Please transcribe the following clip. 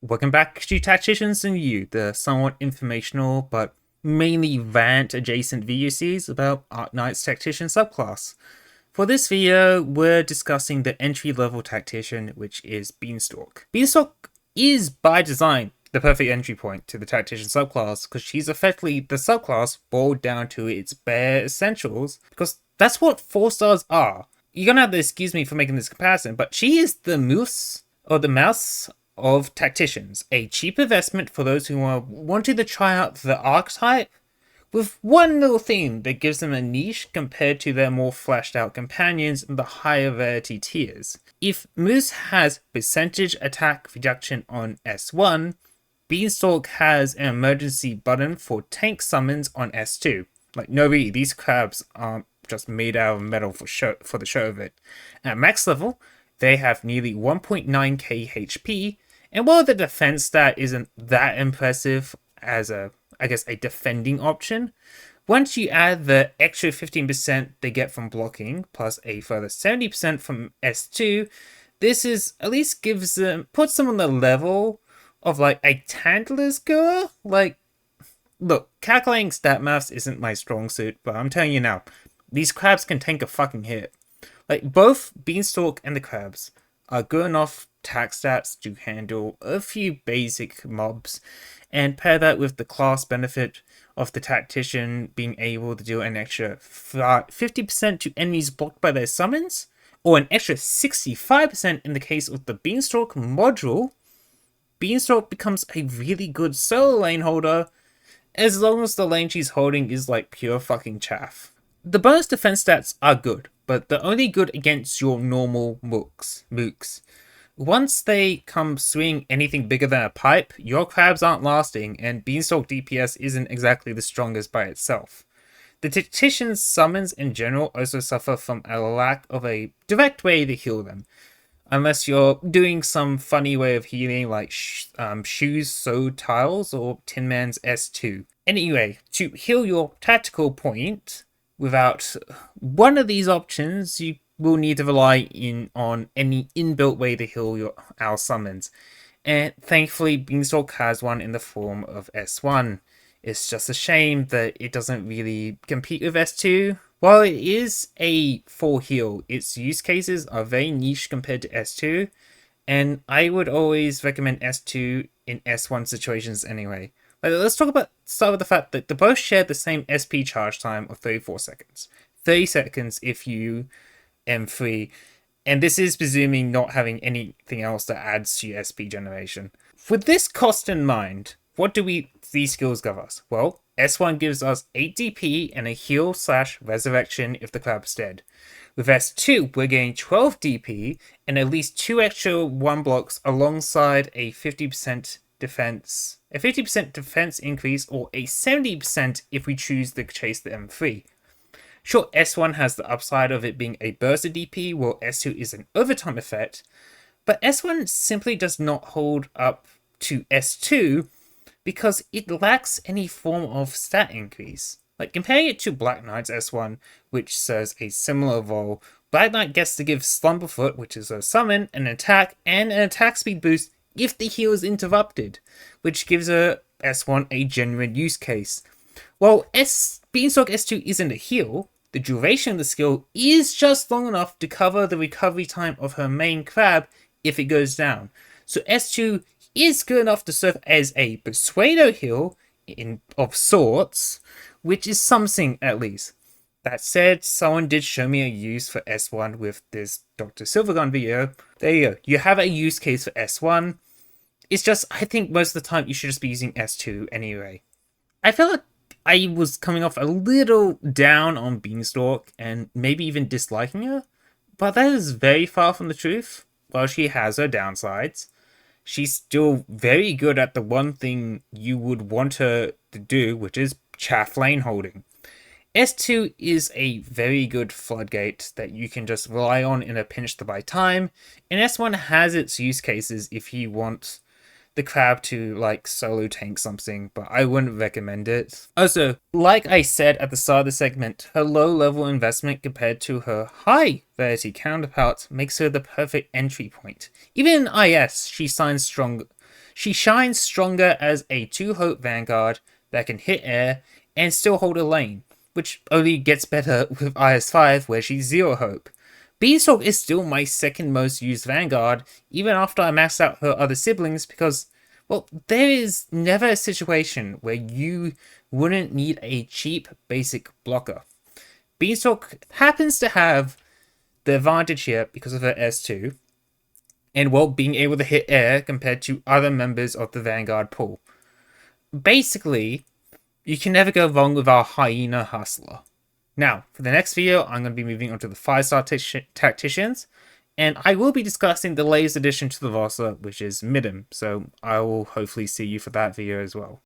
Welcome back to Tacticians and You, the somewhat informational but mainly rant adjacent video series about Arknights Tactician subclass. For this video, we're discussing the entry-level Tactician, which is Beanstalk. Beanstalk is, by design, the perfect entry point to the Tactician subclass, because she's effectively the subclass boiled down to its bare essentials, because that's what 4-stars are. You're gonna have to excuse me for making this comparison, but she is the moose, or the mouse, of Tacticians, a cheap investment for those who are wanting to try out the archetype, with one little thing that gives them a niche compared to their more fleshed out companions in the higher rarity tiers. If Moose has percentage attack reduction on S1, Beanstalk has an emergency button for tank summons on S2. Like, no really, these crabs aren't just made out of metal for the show of it. At max level, they have nearly 1.9k HP, and while the defense stat isn't that impressive as a defending option, once you add the extra 15% they get from blocking, plus a further 70% from S2, this is at least puts them on the level of like a Tantalus girl. Like, look, calculating stat maths isn't my strong suit, but I'm telling you now, these crabs can tank a fucking hit. Like, both Beanstalk and the crabs are good enough tax stats to handle a few basic mobs, and pair that with the class benefit of the Tactician being able to do an extra 50% to enemies blocked by their summons, or an extra 65% in the case of the Beanstalk module. Beanstalk becomes a really good solo lane holder, as long as the lane she's holding is like pure fucking chaff. The bonus defense stats are good, but they're only good against your normal mooks. Once they come swinging anything bigger than a pipe, your crabs aren't lasting, and Beanstalk DPS isn't exactly the strongest by itself. The Tactician's summons in general also suffer from a lack of a direct way to heal them, unless you're doing some funny way of healing like shoes sewed tiles or Tin Man's S2. Anyway, to heal your tactical point, without one of these options, you will need to rely on any inbuilt way to heal our summons. And thankfully, Beanstalk has one in the form of S1. It's just a shame that it doesn't really compete with S2. While it is a full heal, its use cases are very niche compared to S2, and I would always recommend S2 in S1 situations anyway. Let's start with the fact that they both share the same SP charge time of 34 seconds. 30 seconds if you M3, and this is presuming not having anything else that adds to your SP generation. With this cost in mind, what do these skills give us? Well, S1 gives us 8 DP and a heal/resurrection if the crab's dead. With S2, we're getting 12 DP and at least 2 extra 1 blocks alongside a 50% defense increase, or a 70% if we choose to chase the M3. Sure, S1 has the upside of it being a burst of DP, while S2 is an overtime effect, but S1 simply does not hold up to S2 because it lacks any form of stat increase. Like, comparing it to Black Knight's S1, which serves a similar role, Black Knight gets to give Slumberfoot, which is a summon, an attack, and an attack speed boost if the heal is interrupted, which gives a S1 a genuine use case. While Beanstalk S2 isn't a heal, the duration of the skill is just long enough to cover the recovery time of her main crab if it goes down. So S2 is good enough to serve as a Persuader heal of sorts, which is something at least. That said, someone did show me a use for S1 with this Dr. Silvergun video. There you go. You have a use case for S1. It's just, I think most of the time you should just be using S2 anyway. I feel like I was coming off a little down on Beanstalk and maybe even disliking her, but that is very far from the truth. While she has her downsides, she's still very good at the one thing you would want her to do, which is chaff lane holding. S2 is a very good floodgate that you can just rely on in a pinch to buy time, and S1 has its use cases if you want the crab to like solo tank something, but I wouldn't recommend it. Also, like I said at the start of the segment, her low level investment compared to her high rarity counterpart makes her the perfect entry point. Even in IS, she shines strong She shines stronger as a 2-hope Vanguard that can hit air and still hold a lane, which only gets better with IS-5 where she's 0 hope. Beanstalk is still my second most used Vanguard, even after I maxed out her other siblings, because, well, there is never a situation where you wouldn't need a cheap basic blocker. Beanstalk happens to have the advantage here because of her S2, and, well, being able to hit air compared to other members of the Vanguard pool. Basically, you can never go wrong with our Hyena Hustler. Now, for the next video, I'm going to be moving on to the 5-star Tacticians, and I will be discussing the latest addition to the roster, which is Midden, so I will hopefully see you for that video as well.